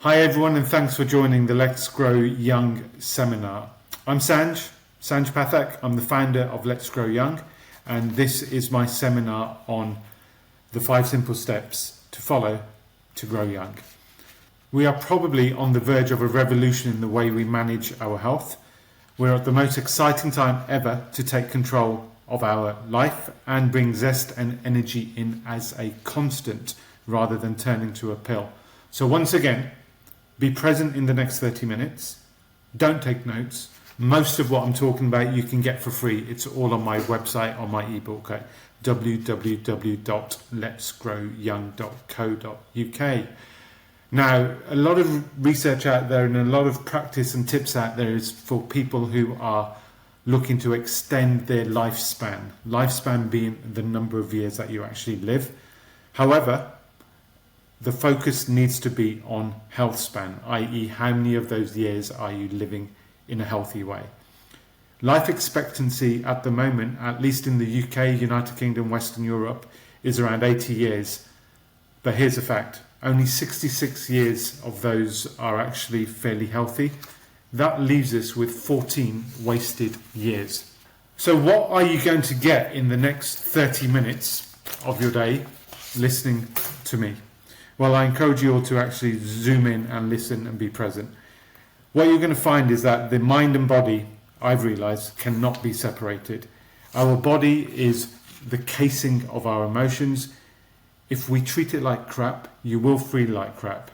Hi everyone, and thanks for joining the Let's Grow Young seminar. I'm Sanj Pathak. I'm the founder of Let's Grow Young, and this is my seminar on the 5 simple steps to follow to grow young. We are probably on the verge of a revolution in the way we manage our health. We're at the most exciting time ever to take control of our life and bring zest and energy in as a constant rather than turning to a pill. So once again, be present in the next 30 minutes. Don't take notes. Most of what I'm talking about you can get for free. It's all on my website, on my ebook at www.letsgrowyoung.co.uk. Now, a lot of research out there and a lot of practice and tips out there is for people who are looking to extend their lifespan being the number of years that you actually live. However, the focus needs to be on health span, i.e. how many of those years are you living in a healthy way. Life expectancy at the moment, at least in the UK, United Kingdom, Western Europe, is around 80 years. But here's a fact, only 66 years of those are actually fairly healthy. That leaves us with 14 wasted years. So what are you going to get in the next 30 minutes of your day listening to me? Well, I encourage you all to actually zoom in and listen and be present. What you're going to find is that the mind and body, I've realized, cannot be separated. Our body is the casing of our emotions. If we treat it like crap, you will feel like crap.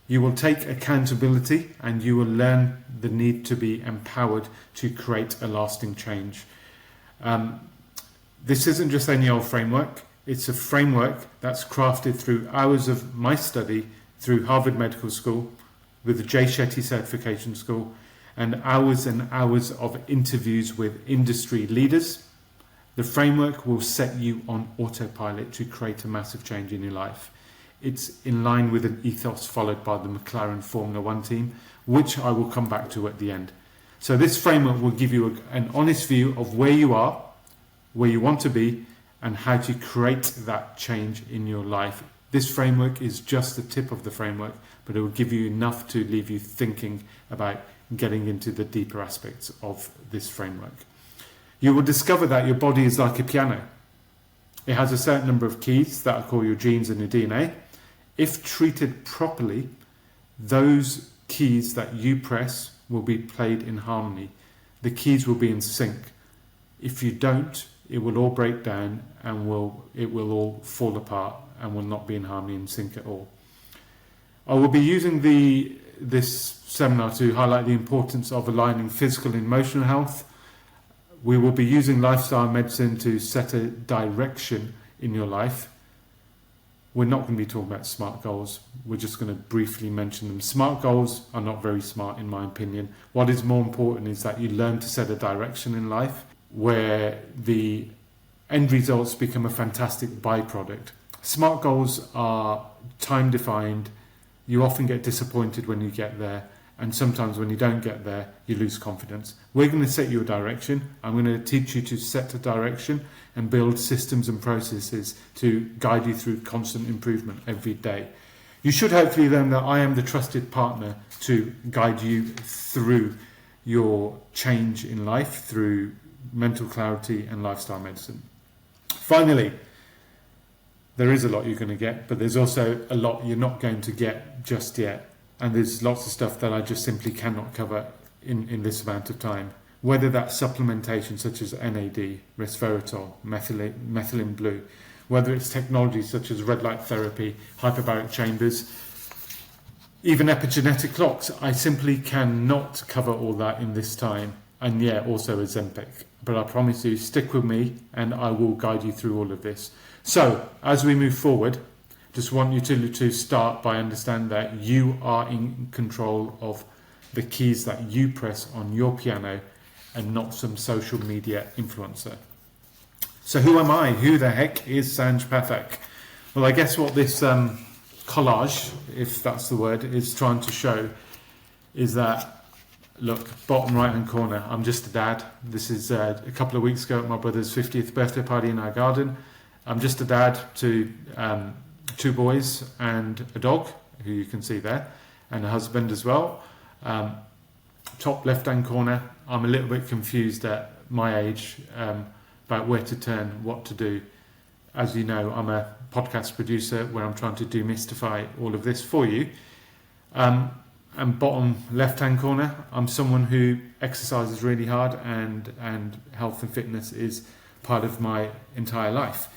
You will take accountability and you will learn the need to be empowered to create a lasting change. This isn't just any old framework. It's a framework that's crafted through hours of my study through Harvard Medical School with the Jay Shetty Coaching School and hours of interviews with industry leaders. The framework will set you on autopilot to create a massive change in your life. It's in line with an ethos followed by the McLaren Formula One team, which I will come back to at the end. So this framework will give you an honest view of where you are, where you want to be, and how to create that change in your life. This framework is just the tip of the framework, but it will give you enough to leave you thinking about getting into the deeper aspects of this framework. You will discover that your body is like a piano. It has a certain number of keys that are called your genes and your DNA. If treated properly, those keys that you press will be played in harmony. The keys will be in sync. If you don't, it will all break down and it will all fall apart and will not be in harmony and sync at all. I will be using this seminar to highlight the importance of aligning physical and emotional health. We will be using lifestyle medicine to set a direction in your life. We're not going to be talking about SMART goals. We're just going to briefly mention them. SMART goals are not very smart in my opinion. What is more important is that you learn to set a direction in life where the end results become a fantastic byproduct. SMART goals are time defined. You often get disappointed when you get there, and sometimes when you don't get there, you lose confidence. We're going to set you a direction. I'm going to teach you to set a direction and build systems and processes to guide you through constant improvement every day. You should hopefully learn that I am the trusted partner to guide you through your change in life, through mental clarity and lifestyle medicine. Finally, there is a lot you're going to get, but there's also a lot you're not going to get just yet. And there's lots of stuff that I just simply cannot cover in this amount of time. Whether that's supplementation such as NAD, resveratrol, methylene blue, whether it's technology such as red light therapy, hyperbaric chambers, even epigenetic clocks, I simply cannot cover all that in this time. And yeah, also Ozempic. But I promise you, stick with me and I will guide you through all of this. So, as we move forward, just want you to start by understanding that you are in control of the keys that you press on your piano and not some social media influencer. So who am I? Who the heck is Sanj Pathak? Well, I guess what this collage, if that's the word, is trying to show is that, look, bottom right hand corner, I'm just a dad. This is a couple of weeks ago at my brother's 50th birthday party in our garden. I'm just a dad to 2 boys and a dog, who you can see there. and a husband as well. Top left-hand corner, I'm a little bit confused at my age about where to turn, what to do. As you know, I'm a podcast producer where I'm trying to demystify all of this for you. And bottom left-hand corner, I'm someone who exercises really hard, and health and fitness is part of my entire life.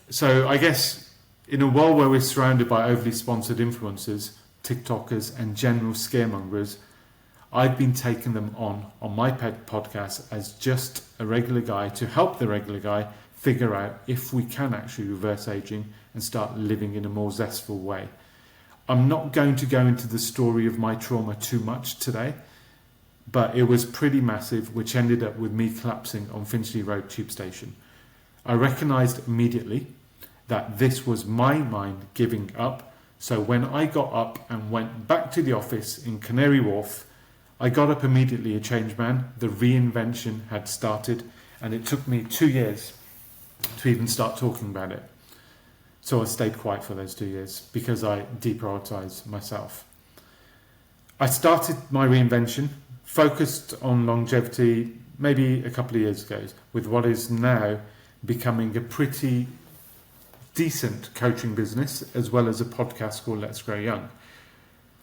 So I guess in a world where we're surrounded by overly sponsored influencers, TikTokers and general scaremongers, I've been taking them on my podcast as just a regular guy to help the regular guy figure out if we can actually reverse aging and start living in a more zestful way. I'm not going to go into the story of my trauma too much today, but it was pretty massive, which ended up with me collapsing on Finchley Road Tube Station. I recognised immediately that this was my mind giving up. So when I got up and went back to the office in Canary Wharf, I got up immediately a changed man. The reinvention had started, and it took me 2 years to even start talking about it. So I stayed quiet for those 2 years because I deprioritised myself. I started my reinvention, focused on longevity maybe a couple of years ago, with what is now becoming a pretty decent coaching business, as well as a podcast called Let's Grow Young.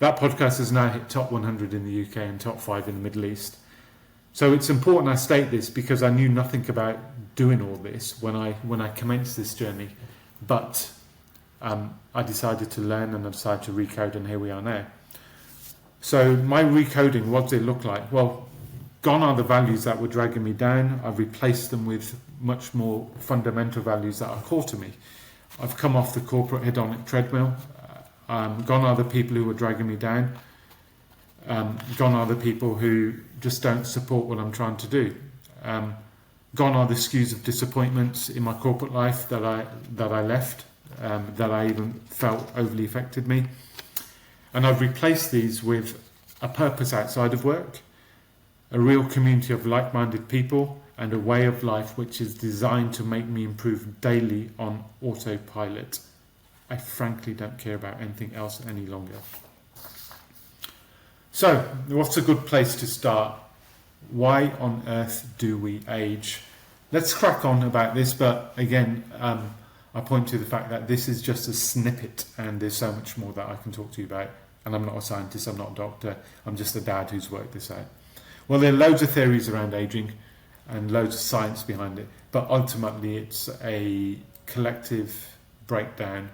That podcast has now hit top 100 in the UK and top 5 in the Middle East. So it's important I state this because I knew nothing about doing all this when I commenced this journey. But I decided to learn, and I decided to recode, and here we are now. So my recoding, what did it look like? Well, gone are the values that were dragging me down. I've replaced them with much more fundamental values that are core to me. I've come off the corporate hedonic treadmill. Gone are the people who were dragging me down. Gone are the people who just don't support what I'm trying to do. Gone are the skews of disappointments in my corporate life that I left, that I even felt overly affected me. And I've replaced these with a purpose outside of work, a real community of like-minded people, and a way of life which is designed to make me improve daily on autopilot. I frankly don't care about anything else any longer. So, what's a good place to start? Why on earth do we age? Let's crack on about this, but again, I point to the fact that this is just a snippet, and there's so much more that I can talk to you about. And I'm not a scientist, I'm not a doctor, I'm just a dad who's worked this out. Well, there are loads of theories around aging and loads of science behind it, but ultimately it's a collective breakdown.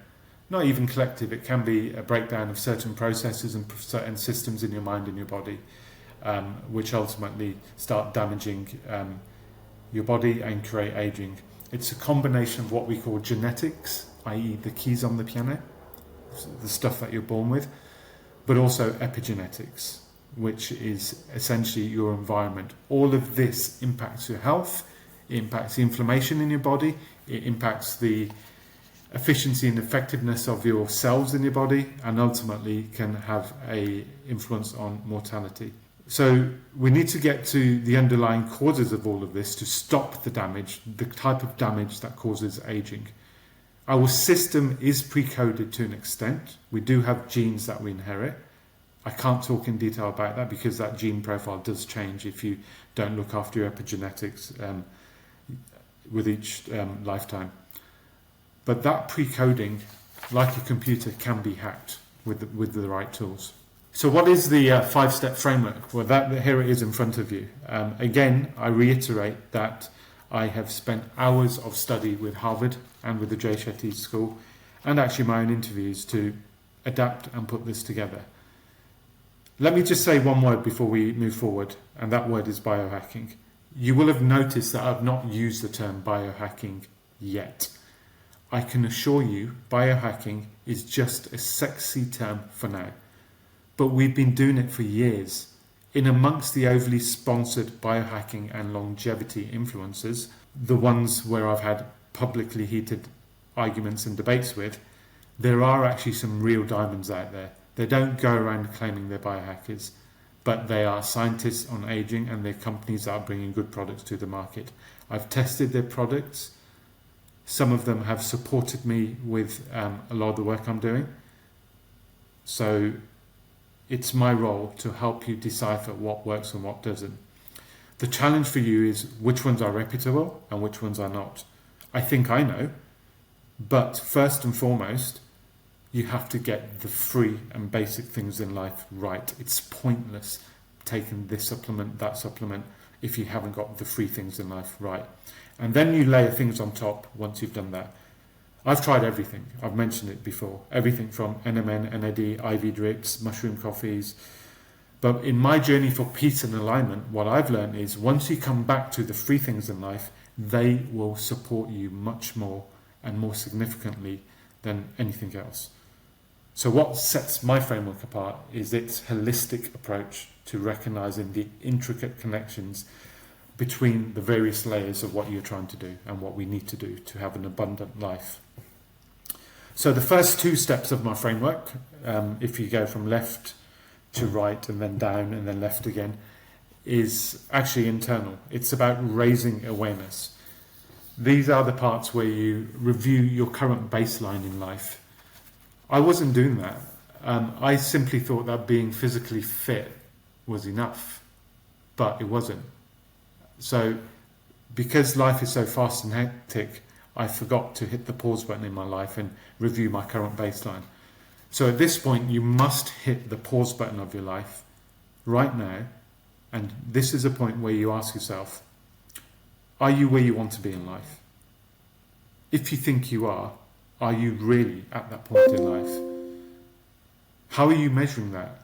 Not even collective, it can be a breakdown of certain processes and certain systems in your mind and your body, which ultimately start damaging your body and create aging. It's a combination of what we call genetics, i.e. the keys on the piano, the stuff that you're born with, but also epigenetics, which is essentially your environment. All of this impacts your health, it impacts the inflammation in your body, it impacts the efficiency and effectiveness of your cells in your body, and ultimately can have an influence on mortality. So we need to get to the underlying causes of all of this to stop the damage, the type of damage that causes aging. Our system is pre-coded to an extent. We do have genes that we inherit. I can't talk in detail about that because that gene profile does change if you don't look after your epigenetics with each lifetime. But that pre-coding, like a computer, can be hacked with the right tools. So what is the 5-step framework? Well, here it is in front of you. Again, I reiterate that I have spent hours of study with Harvard and with the Jay Shetty School, and actually my own interviews, to adapt and put this together. Let me just say one word before we move forward, and that word is biohacking. You will have noticed that I've not used the term biohacking yet. I can assure you biohacking is just a sexy term for now. But we've been doing it for years. In amongst the overly sponsored biohacking and longevity influencers, the ones where I've had publicly heated arguments and debates with, there are actually some real diamonds out there. They don't go around claiming they're biohackers, but they are scientists on aging, and they're companies that are bringing good products to the market. I've tested their products. Some of them have supported me with a lot of the work I'm doing. So it's my role to help you decipher what works and what doesn't. The challenge for you is which ones are reputable and which ones are not. I think I know, but first and foremost, you have to get the free and basic things in life right. It's pointless taking this supplement, that supplement, if you haven't got the free things in life right. And then you layer things on top once you've done that. I've tried everything. I've mentioned it before. Everything from NMN, NAD, IV drips, mushroom coffees. But in my journey for peace and alignment, what I've learned is once you come back to the free things in life, they will support you much more and more significantly than anything else. So what sets my framework apart is its holistic approach to recognizing the intricate connections between the various layers of what you're trying to do and what we need to do to have an abundant life. So the first two steps of my framework, if you go from left to right and then down and then left again, is actually internal. It's about raising awareness. These are the parts where you review your current baseline in life. I wasn't doing that. I simply thought that being physically fit was enough, but it wasn't. So because life is so fast and hectic, I forgot to hit the pause button in my life and review my current baseline. So at this point, you must hit the pause button of your life right now. And this is a point where you ask yourself, are you where you want to be in life? If you think you are you really at that point in life? How are you measuring that?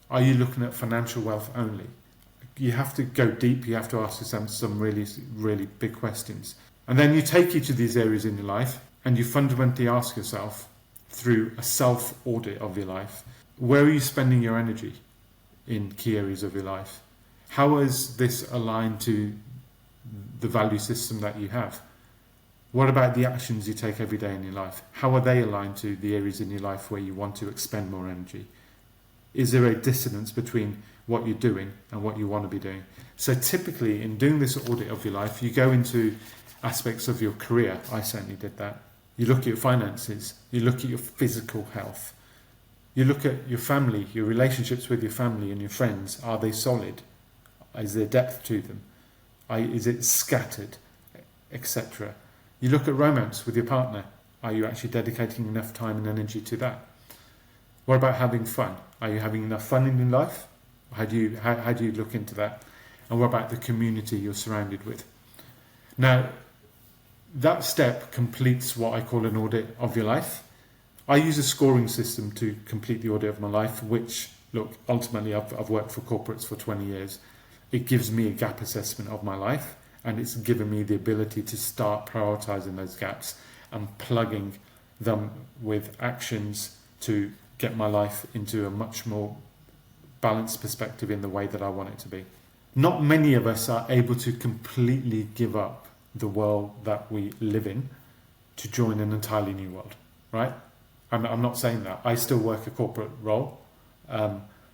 Are you looking at financial wealth only? You have to go deep. You have to ask yourself some really, really big questions. And then you take each of these areas in your life and you fundamentally ask yourself through a self-audit of your life, where are you spending your energy in key areas of your life? How is this aligned to the value system that you have? What about the actions you take every day in your life? How are they aligned to the areas in your life where you want to expend more energy? Is there a dissonance between what you're doing and what you want to be doing? So typically in doing this audit of your life, you go into aspects of your career. I certainly did that. You look at your finances, you look at your physical health, you look at your family, your relationships with your family and your friends. Are they solid? Is there depth to them? Is it scattered, etc.? You look at romance with your partner. Are you actually dedicating enough time and energy to that? What about having fun? Are you having enough fun in your life? How do you look into that? And what about the community you're surrounded with? Now, that step completes what I call an audit of your life. I use a scoring system to complete the audit of my life, which, look, ultimately I've worked for corporates for 20 years. It gives me a gap assessment of my life, and it's given me the ability to start prioritizing those gaps and plugging them with actions to get my life into a much more balanced perspective in the way that I want it to be. Not many of us are able to completely give up the world that we live in to join an entirely new world, right? I'm not saying that. I still work a corporate role,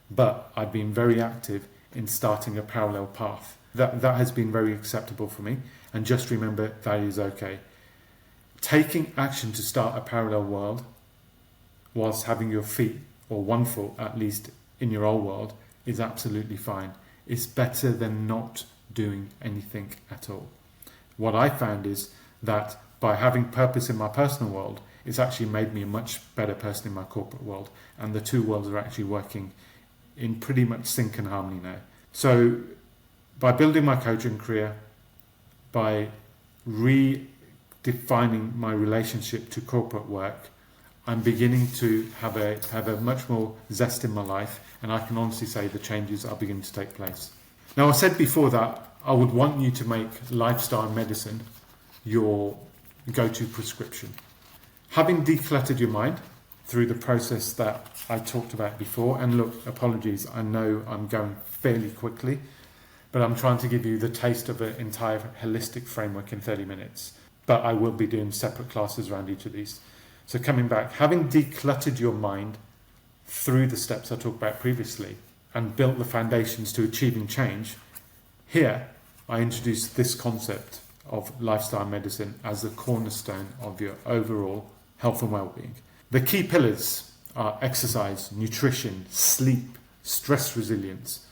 but I've been very active in starting a parallel path. That has been very acceptable for me, and just remember that is okay. Taking action to start a parallel world whilst having your feet, or one foot at least, in your old world is absolutely fine. It's better than not doing anything at all. What I found is that by having purpose in my personal world, it's actually made me a much better person in my corporate world, and the two worlds are actually working in pretty much sync and harmony now. So by building my coaching career, by redefining my relationship to corporate work, I'm beginning to have a much more zest in my life, and I can honestly say the changes are beginning to take place. Now, I said before that I would want you to make lifestyle medicine your go-to prescription. Having decluttered your mind through the process that I talked about before, and look, apologies, I know I'm going fairly quickly, but I'm trying to give you the taste of an entire holistic framework in 30 minutes. But I will be doing separate classes around each of these. So coming back, having decluttered your mind through the steps I talked about previously and built the foundations to achieving change, here I introduce this concept of lifestyle medicine as the cornerstone of your overall health and well-being. The key pillars are exercise, nutrition, sleep, stress resilience,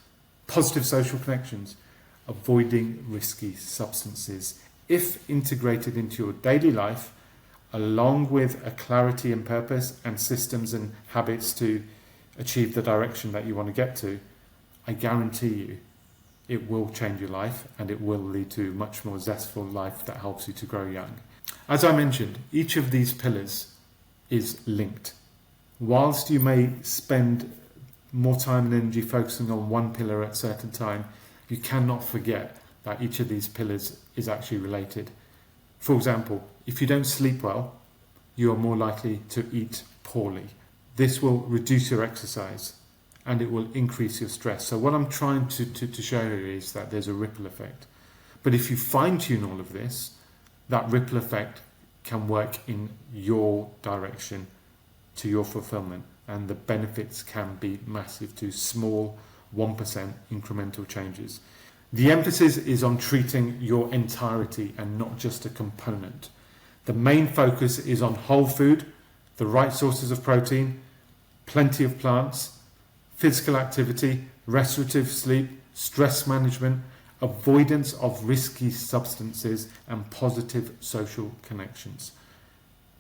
positive social connections, avoiding risky substances. If integrated into your daily life, along with a clarity and purpose and systems and habits to achieve the direction that you want to get to, I guarantee you it will change your life and it will lead to a much more zestful life that helps you to grow young. As I mentioned, each of these pillars is linked. Whilst you may spend more time and energy focusing on one pillar at a certain time, you cannot forget that each of these pillars is actually related. For example, if you don't sleep well, you are more likely to eat poorly. This will reduce your exercise and it will increase your stress. So what I'm trying to show you is that there's a ripple effect. But if you fine-tune all of this, that ripple effect can work in your direction to your fulfillment, and the benefits can be massive to small 1% incremental changes. The emphasis is on treating your entirety and not just a component. The main focus is on whole food, the right sources of protein, plenty of plants, physical activity, restorative sleep, stress management, avoidance of risky substances, and positive social connections.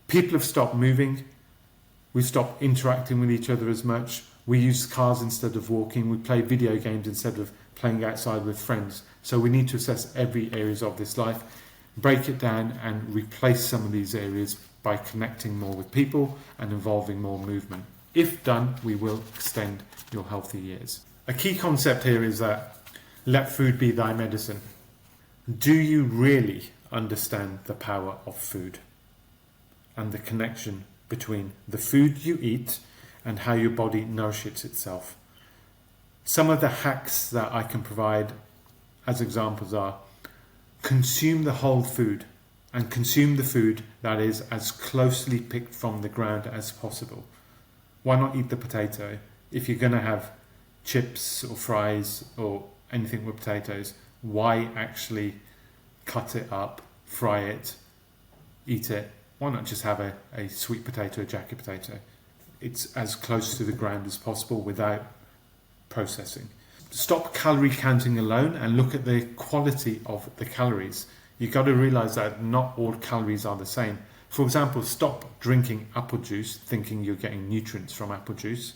People have stopped moving. We've stopped interacting with each other as much. We use cars instead of walking. We play video games instead of playing outside with friends. So we need to assess every area of this life, break it down and replace some of these areas by connecting more with people and involving more movement. If done, we will extend your healthy years. A key concept here is that let food be thy medicine. Do you really understand the power of food and the connection between the food you eat and how your body nourishes itself? Some of the hacks that I can provide as examples are: consume the whole food and consume the food that is as closely picked from the ground as possible. Why not eat the potato? If you're going to have chips or fries or anything with potatoes, why actually cut it up, fry it, eat it? Why not just have a sweet potato, a jacket potato? It's as close to the ground as possible without processing. Stop calorie counting alone and look at the quality of the calories. You've got to realize that not all calories are the same. For example, stop drinking apple juice thinking you're getting nutrients from apple juice.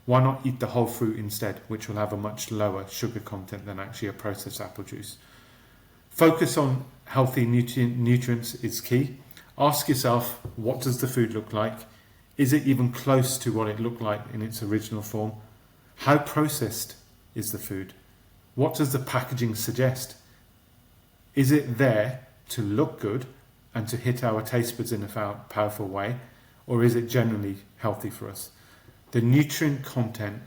Why not eat the whole fruit instead, which will have a much lower sugar content than actually a processed apple juice? Focus on healthy nutrients is key. Ask yourself, what does the food look like? Is it even close to what it looked like in its original form? How processed is the food? What does the packaging suggest? Is it there to look good and to hit our taste buds in a powerful way, or is it generally healthy for us? The nutrient content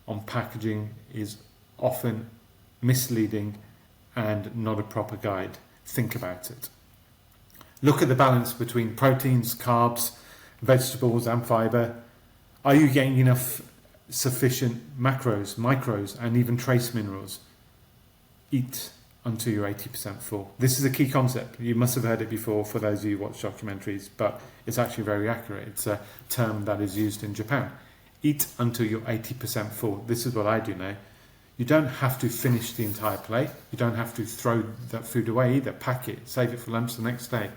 on packaging is often misleading and not a proper guide. Think about it. Look at the balance between proteins, carbs, vegetables and fiber. Are you getting enough sufficient macros, micros and even trace minerals? Eat until you're 80% full. This is a key concept. You must have heard it before for those of you who watch documentaries, but it's actually very accurate. It's a term that is used in Japan. Eat until you're 80% full. This is what I do now. You don't have to finish the entire plate. You don't have to throw that food away either. Pack it, save it for lunch the next day.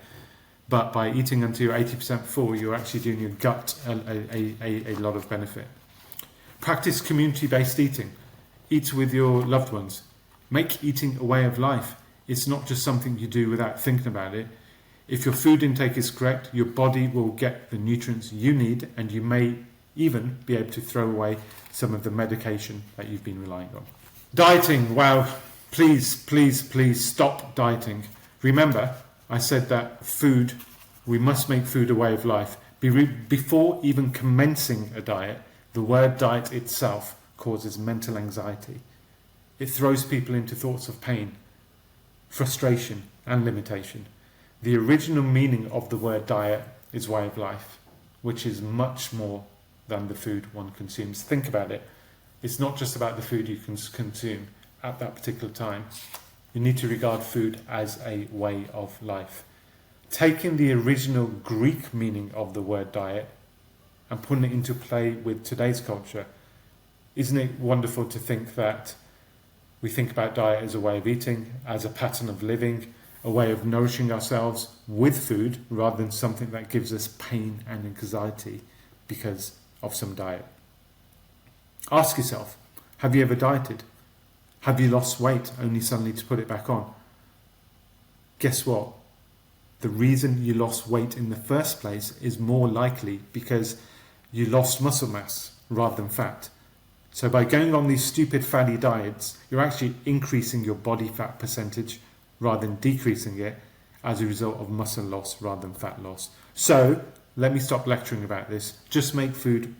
But by eating until you're 80% full, you're actually doing your gut a lot of benefit. Practice community-based eating. Eat with your loved ones. Make eating a way of life. It's not just something you do without thinking about it. If your food intake is correct, your body will get the nutrients you need, and you may even be able to throw away some of the medication that you've been relying on. Dieting. Wow. Please stop dieting. Remember, I said that we must make food a way of life. Before even commencing a diet, the word diet itself causes mental anxiety. It throws people into thoughts of pain, frustration, and limitation. The original meaning of the word diet is way of life, which is much more than the food one consumes. Think about it. It's not just about the food you can consume at that particular time. You need to regard food as a way of life. Taking the original Greek meaning of the word diet and putting it into play with today's culture. Isn't it wonderful to think that we think about diet as a way of eating, as a pattern of living, a way of nourishing ourselves with food rather than something that gives us pain and anxiety because of some diet? Ask yourself, have you ever dieted? Have you lost weight only suddenly to put it back on? Guess what? The reason you lost weight in the first place is more likely because you lost muscle mass rather than fat. So by going on these stupid fatty diets, you're actually increasing your body fat percentage rather than decreasing it as a result of muscle loss rather than fat loss. So let me stop lecturing about this. Just make food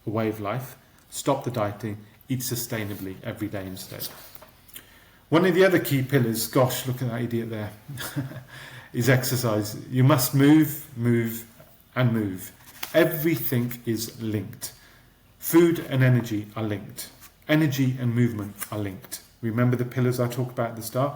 a way of life. Stop the dieting. Eat sustainably every day instead. One of the other key pillars, gosh, look at that idiot there, is exercise. You must move, move, and move. Everything is linked. Food and energy are linked. Energy and movement are linked. Remember the pillars I talked about at the start?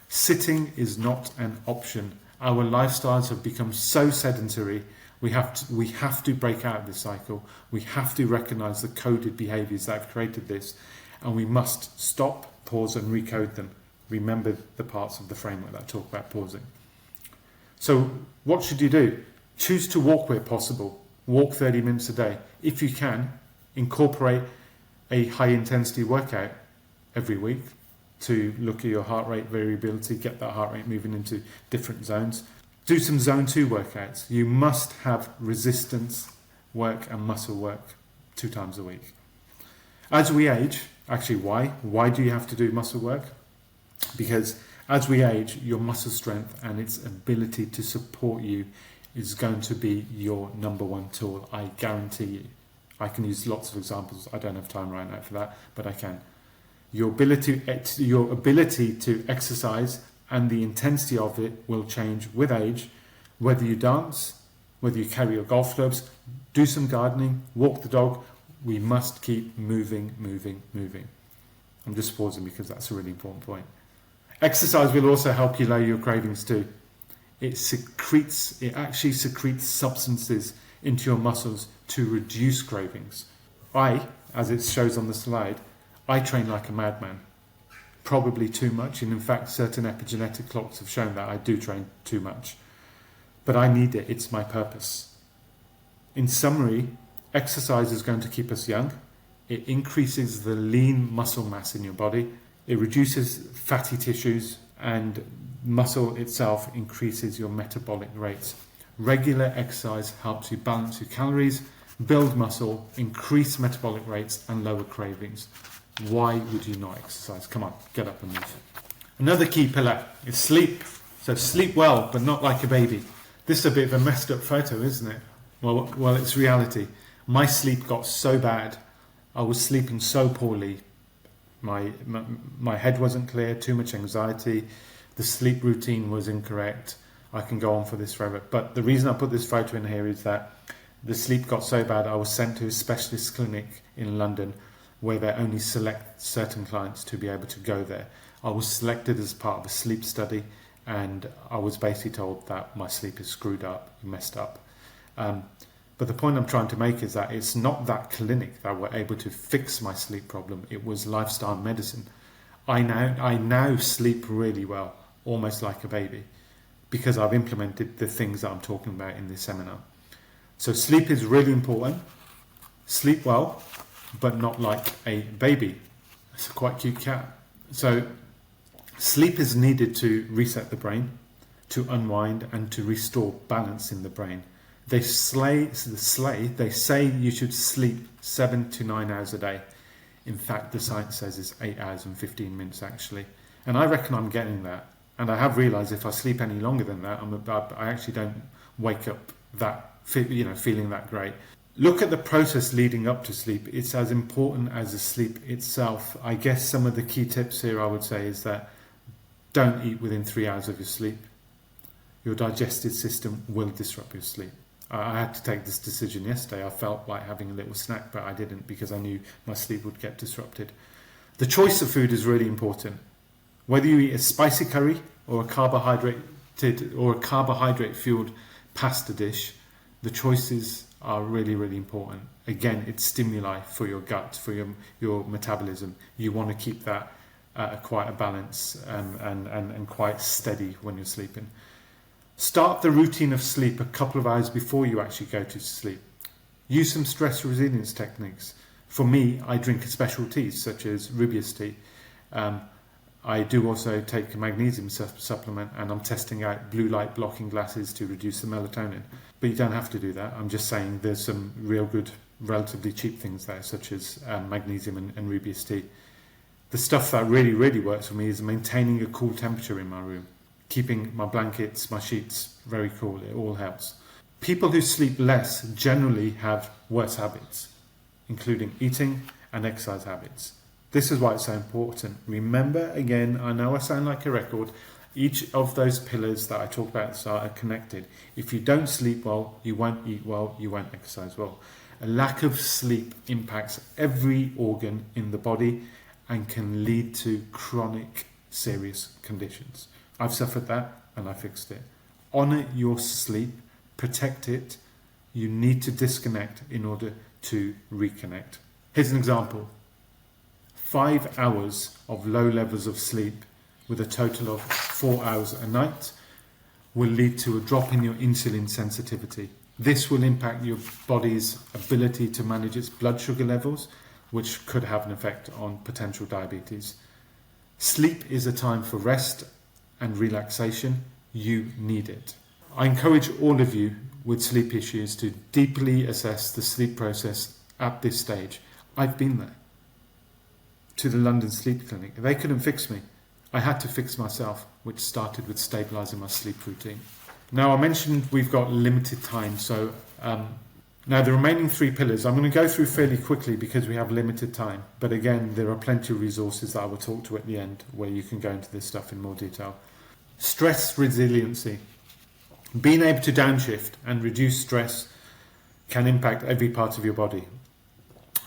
Sitting is not an option. Our lifestyles have become so sedentary. We have to break out of this cycle. We have to recognize the coded behaviors that have created this, and we must stop, pause, and recode them. Remember the parts of the framework that I talk about pausing. So what should you do? Choose to walk where possible. Walk 30 minutes a day. If you can, incorporate a high intensity workout every week to look at your heart rate variability, get that heart rate moving into different zones. Do some zone 2 workouts. You must have resistance work and muscle work 2 times a week. As we age, actually why? Why do you have to do muscle work? Because as we age, your muscle strength and its ability to support you is going to be your number one tool. I guarantee you. I can use lots of examples. I don't have time right now for that, but I can. Your ability to exercise and the intensity of it will change with age. Whether you dance, whether you carry your golf clubs, do some gardening, walk the dog, we must keep moving, moving, moving. I'm just pausing because that's a really important point. Exercise will also help you lower your cravings too. It actually secretes substances into your muscles to reduce cravings. As it shows on the slide, I train like a madman. Probably too much, and in fact certain epigenetic clocks have shown that I do train too much. But I need it, it's my purpose. In summary, exercise is going to keep us young. It increases the lean muscle mass in your body. It reduces fatty tissues, and muscle itself increases your metabolic rates. Regular exercise helps you balance your calories, build muscle, increase metabolic rates, and lower cravings. Why would you not exercise? Come on, get up and move. Another key pillar is sleep. So sleep well, but not like a baby. This is a bit of a messed up photo, isn't it? Well, it's reality. My sleep got so bad. I was sleeping so poorly. My head wasn't clear, too much anxiety. The sleep routine was incorrect. I can go on for this forever. But the reason I put this photo in here is that the sleep got so bad, I was sent to a specialist clinic in London where they only select certain clients to be able to go there. I was selected as part of a sleep study, and I was basically told that my sleep is screwed up, messed up. But the point I'm trying to make is that it's not that clinic that were able to fix my sleep problem. It was lifestyle medicine. I now sleep really well, almost like a baby, because I've implemented the things that I'm talking about in this seminar. So sleep is really important. Sleep well, but not like a baby. It's a quite cute cat. So sleep is needed to reset the brain, to unwind, and to restore balance in the brain. They say you should sleep 7 to 9 hours a day. In fact, the science says it's 8 hours and 15 minutes actually. And I reckon I'm getting that. And I have realised if I sleep any longer than that, I actually don't wake up feeling that great. Look at the process leading up to sleep. It's as important as the sleep itself. I guess some of the key tips here I would say is that don't eat within 3 hours of your sleep. Your digestive system will disrupt your sleep. I had to take this decision yesterday. I felt like having a little snack, but I didn't because I knew my sleep would get disrupted. The choice of food is really important. Whether you eat a spicy curry or a carbohydrate-fueled pasta dish, the choices are really, really important. Again, it's stimuli for your gut, for your metabolism. You want to keep that at quite a balance and quite steady when you're sleeping. Start the routine of sleep a couple of hours before you actually go to sleep. Use some stress resilience techniques. For me, I drink special teas such as Rubius tea. I do also take a magnesium supplement, and I'm testing out blue light blocking glasses to reduce the melatonin. But you don't have to do that. I'm just saying there's some real good, relatively cheap things there, such as magnesium and Rubius tea. The stuff that really, really works for me is maintaining a cool temperature in my room, keeping my blankets, my sheets very cool. It all helps. People who sleep less generally have worse habits, including eating and exercise habits. This is why it's so important. Remember, again, I know I sound like a record, each of those pillars that I talked about at the start are connected. If you don't sleep well, you won't eat well, you won't exercise well. A lack of sleep impacts every organ in the body and can lead to chronic, serious conditions. I've suffered that and I fixed it. Honour your sleep, protect it. You need to disconnect in order to reconnect. Here's an example. 5 hours of low levels of sleep with a total of 4 hours a night will lead to a drop in your insulin sensitivity. This will impact your body's ability to manage its blood sugar levels, which could have an effect on potential diabetes. Sleep is a time for rest and relaxation. You need it. I encourage all of you with sleep issues to deeply assess the sleep process at this stage. I've been there. To the London Sleep Clinic. They couldn't fix me. I had to fix myself, which started with stabilising my sleep routine. Now, I mentioned we've got limited time, so now the remaining 3 pillars I'm going to go through fairly quickly because we have limited time. But again, there are plenty of resources that I will talk to at the end where you can go into this stuff in more detail. Stress resiliency. Being able to downshift and reduce stress can impact every part of your body.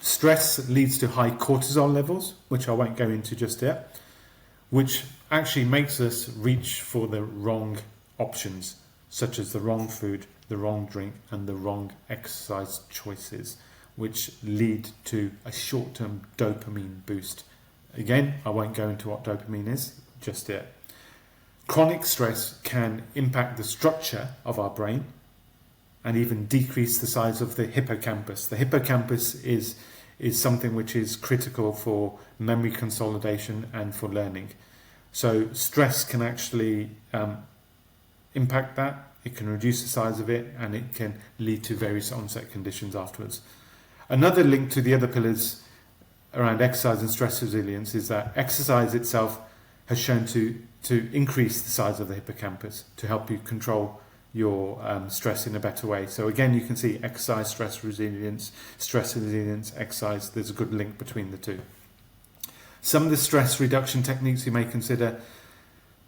Stress leads to high cortisol levels, which I won't go into just yet, which actually makes us reach for the wrong options, such as the wrong food, the wrong drink, and the wrong exercise choices, which lead to a short-term dopamine boost. Again, I won't go into what dopamine is just yet. Chronic stress can impact the structure of our brain and even decrease the size of the hippocampus. The hippocampus is something which is critical for memory consolidation and for learning. So stress can actually impact that. It can reduce the size of it and it can lead to various onset conditions afterwards. Another link to the other pillars around exercise and stress resilience is that exercise itself has shown to increase the size of the hippocampus to help you control your stress in a better way. So again, you can see exercise, stress resilience, exercise. There's a good link between the two. Some of the stress reduction techniques you may consider: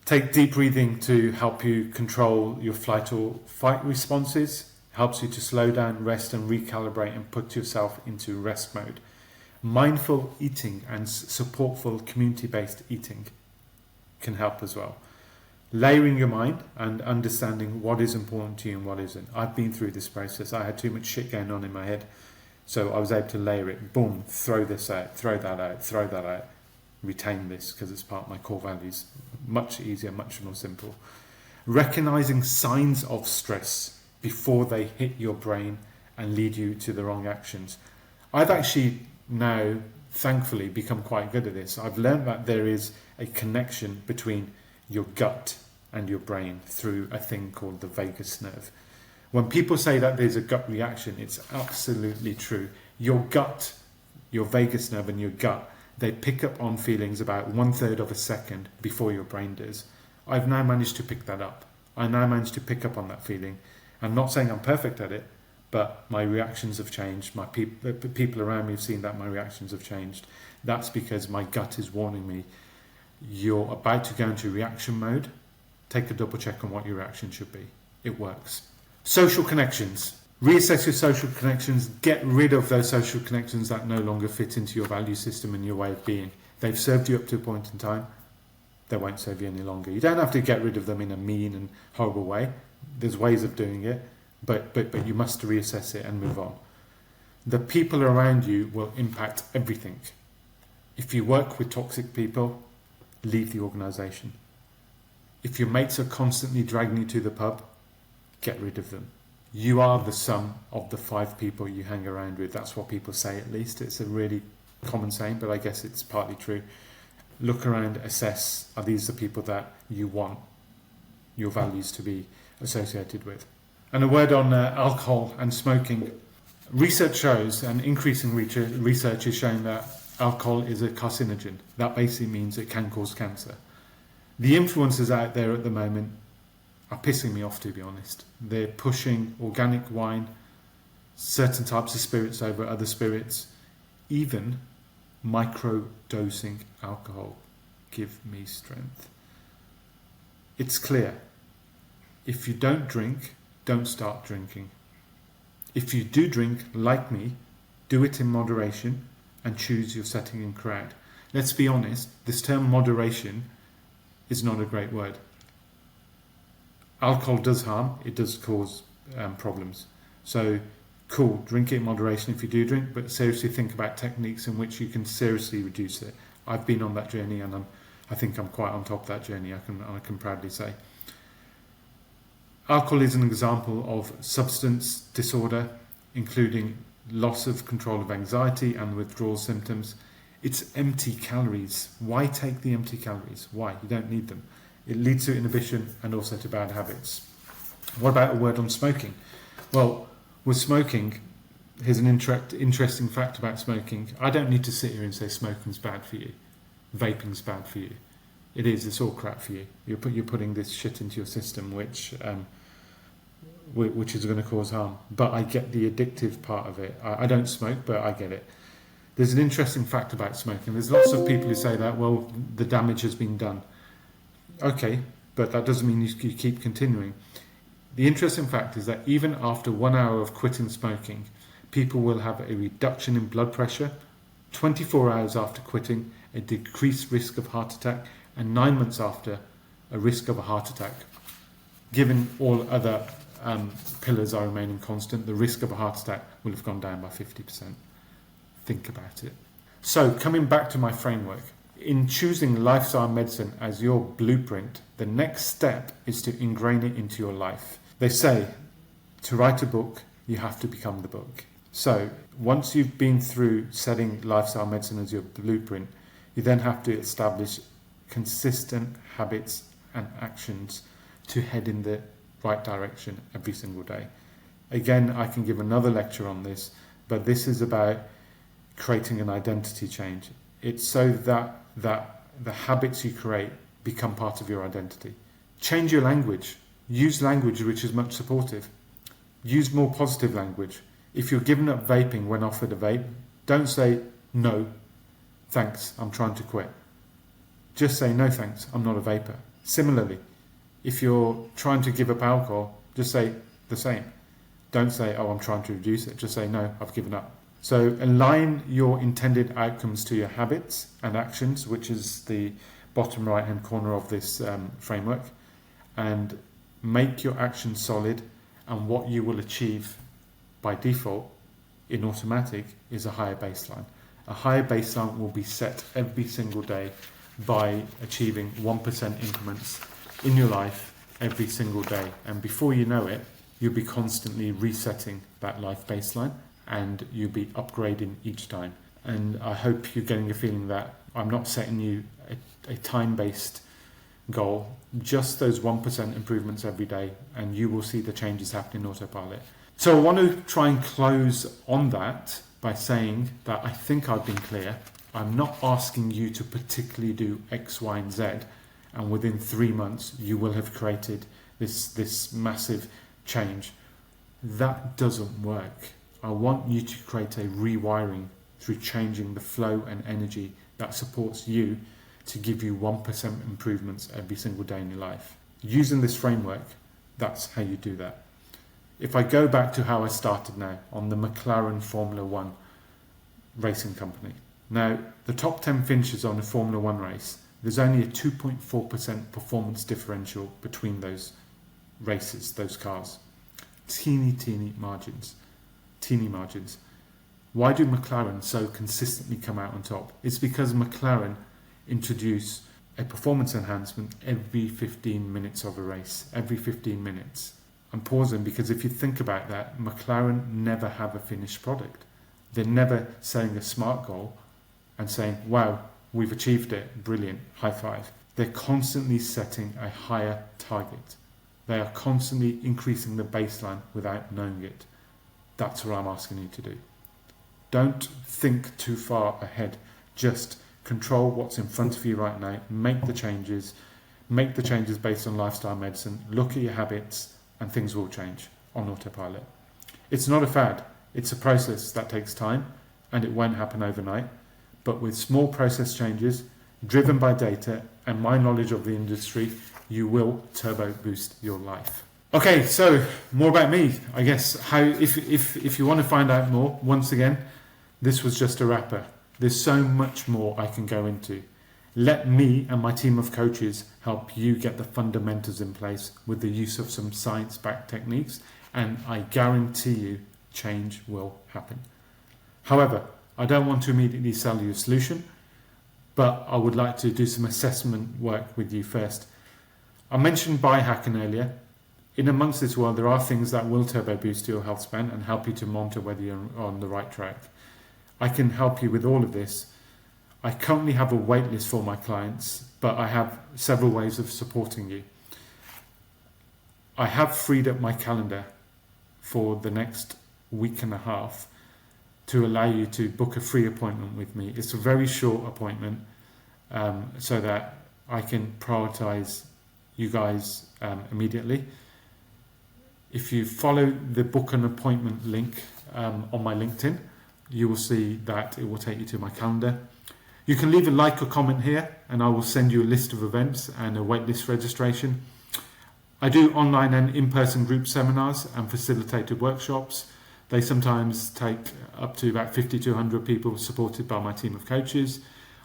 take deep breathing to help you control your flight or fight responses. Helps you to slow down, rest and recalibrate and put yourself into rest mode. Mindful eating and supportful community-based eating can help as well. Layering your mind and understanding what is important to you and what isn't. I've been through this process. I had too much shit going on in my head, so I was able to layer it. Boom, throw this out, throw that out, throw that out. Retain this because it's part of my core values. Much easier, much more simple. Recognizing signs of stress before they hit your brain and lead you to the wrong actions. I've actually now, thankfully, become quite good at this. I've learned that there is a connection between your gut and your brain through a thing called the vagus nerve. When people say that there's a gut reaction, it's absolutely true. Your gut, your vagus nerve and your gut, they pick up on feelings about 1/3 of a second before your brain does. I've now managed to pick that up. I now managed to pick up on that feeling. I'm not saying I'm perfect at it, but my reactions have changed. My people around me have seen that my reactions have changed. That's because my gut is warning me, you're about to go into reaction mode. Take a double check on what your reaction should be. It works. Social connections. Reassess your social connections. Get rid of those social connections that no longer fit into your value system and your way of being. They've served you up to a point in time. They won't serve you any longer. You don't have to get rid of them in a mean and horrible way. There's ways of doing it, but you must reassess it and move on. The people around you will impact everything. If you work with toxic people, leave the organisation. If your mates are constantly dragging you to the pub, get rid of them. You are the sum of the 5 people you hang around with. That's what people say, at least. It's a really common saying, but I guess it's partly true. Look around, assess, are these the people that you want your values to be associated with? And a word on alcohol and smoking. Research shows, and increasing research is showing that alcohol is a carcinogen. That basically means it can cause cancer. The influencers out there at the moment are pissing me off, to be honest. They're pushing organic wine, certain types of spirits over other spirits, even micro-dosing alcohol. Give me strength. It's clear. If you don't drink, don't start drinking. If you do drink, like me, do it in moderation and choose your setting and crowd. Let's be honest, this term moderation is not a great word. Alcohol does harm, it does cause problems. So, cool, drink it in moderation if you do drink, but seriously think about techniques in which you can seriously reduce it. I've been on that journey, and I think I'm quite on top of that journey, I can proudly say. Alcohol is an example of substance disorder, including loss of control of anxiety and withdrawal symptoms. It's empty calories. Why take the empty calories? Why? You don't need them. It leads to inhibition and also to bad habits. What about a word on smoking? Well, with smoking, here's an interesting fact about smoking. I don't need to sit here and say smoking's bad for you. Vaping's bad for you. It is. It's all crap for you. You're putting this shit into your system, which is going to cause harm. But I get the addictive part of it. I don't smoke, but I get it. There's an interesting fact about smoking. There's lots of people who say that, well, the damage has been done. Okay, but that doesn't mean you keep continuing. The interesting fact is that even after 1 hour of quitting smoking, people will have a reduction in blood pressure, 24 hours after quitting, a decreased risk of heart attack, and 9 months after, a risk of a heart attack. Given all other pillars are remaining constant, the risk of a heart attack will have gone down by 50%. Think about it. So, coming back to my framework, in choosing lifestyle medicine as your blueprint, the next step is to ingrain it into your life. They say to write a book, you have to become the book. So, once you've been through setting lifestyle medicine as your blueprint, you then have to establish consistent habits and actions to head in the right direction every single day. Again, I can give another lecture on this, but this is about creating an identity change. It's so that the habits you create become part of your identity. Change your language. Use language which is much supportive. Use more positive language. If you're giving up vaping when offered a vape, don't say, no, thanks, I'm trying to quit. Just say, no thanks, I'm not a vapor. Similarly, if you're trying to give up alcohol, just say the same. Don't say, oh, I'm trying to reduce it. Just say, no, I've given up. So align your intended outcomes to your habits and actions, which is the bottom right hand corner of this framework, and make your actions solid, and what you will achieve by default in automatic is a higher baseline. A higher baseline will be set every single day by achieving 1% increments in your life every single day, and before you know it, you'll be constantly resetting that life baseline, and you'll be upgrading each time. And I hope you're getting a feeling that I'm not setting you a time-based goal, just those 1% improvements every day, and you will see the changes happening in autopilot. So I want to try and close on that by saying that I think I've been clear. I'm not asking you to particularly do X, Y, and Z, and within 3 months you will have created this massive change. That doesn't work. I want you to create a rewiring through changing the flow and energy that supports you to give you 1% improvements every single day in your life. Using this framework, that's how you do that. If I go back to how I started now on the McLaren Formula One racing company. Now, the top 10 finishers on a Formula One race, there's only a 2.4% performance differential between those races, those cars. teeny margins. Why do McLaren so consistently come out on top? It's because McLaren introduce a performance enhancement every 15 minutes of a race, every 15 minutes. I'm pausing because if you think about that, McLaren never have a finished product. They're never setting a smart goal and saying, wow, we've achieved it, brilliant, high five. They're constantly setting a higher target. They are constantly increasing the baseline without knowing it. That's what I'm asking you to do. Don't think too far ahead. Just control what's in front of you right now. Make the changes based on lifestyle medicine. Look at your habits and things will change on autopilot. It's not a fad. It's a process that takes time and it won't happen overnight. But with small process changes, driven by data and my knowledge of the industry, you will turbo boost your life. Okay, so more about me. I guess if you want to find out more, once again, this was just a wrapper. There's so much more I can go into. Let me and my team of coaches help you get the fundamentals in place with the use of some science-backed techniques, and I guarantee you change will happen. However, I don't want to immediately sell you a solution, but I would like to do some assessment work with you first. I mentioned biohacking earlier. In amongst this world, there are things that will turbo boost your health span and help you to monitor whether you're on the right track. I can help you with all of this. I currently have a wait list for my clients, but I have several ways of supporting you. I have freed up my calendar for the next week and a half to allow you to book a free appointment with me. It's a very short appointment so that I can prioritize you guys immediately. If you follow the book an appointment link on my LinkedIn, you will see that it will take you to my calendar. You can leave a like or comment here and I will send you a list of events and a waitlist registration. I do online and in-person group seminars and facilitated workshops. They sometimes take up to about 50 to 100 people supported by my team of coaches.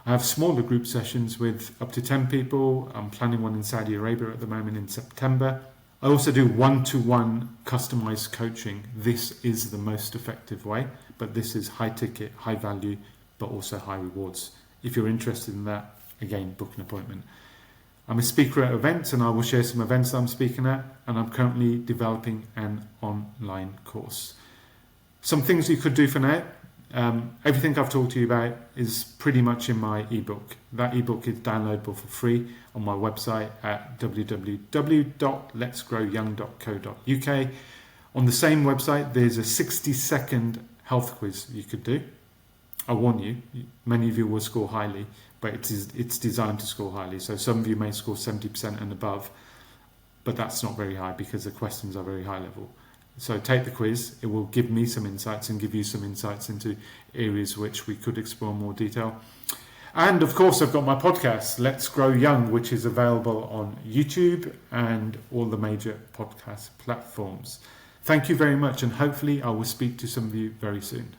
I have smaller group sessions with up to 10 people. I'm planning one in Saudi Arabia at the moment in September. I also do one-to-one customized coaching. This is the most effective way, but this is high ticket, high value, but also high rewards. If you're interested in that, again, book an appointment. I'm a speaker at events and I will share some events that I'm speaking at, and I'm currently developing an online course. Some things you could do for now. Everything I've talked to you about is pretty much in my ebook. That ebook is downloadable for free on my website at www.letsgrowyoung.co.uk. On the same website, there's a 60-second health quiz you could do. I warn you, many of you will score highly, but it's designed to score highly. So some of you may score 70% and above, but that's not very high because the questions are very high level. So take the quiz. It will give me some insights and give you some insights into areas which we could explore in more detail. And of course, I've got my podcast, Let's Grow Young, which is available on YouTube and all the major podcast platforms. Thank you very much, and hopefully I will speak to some of you very soon.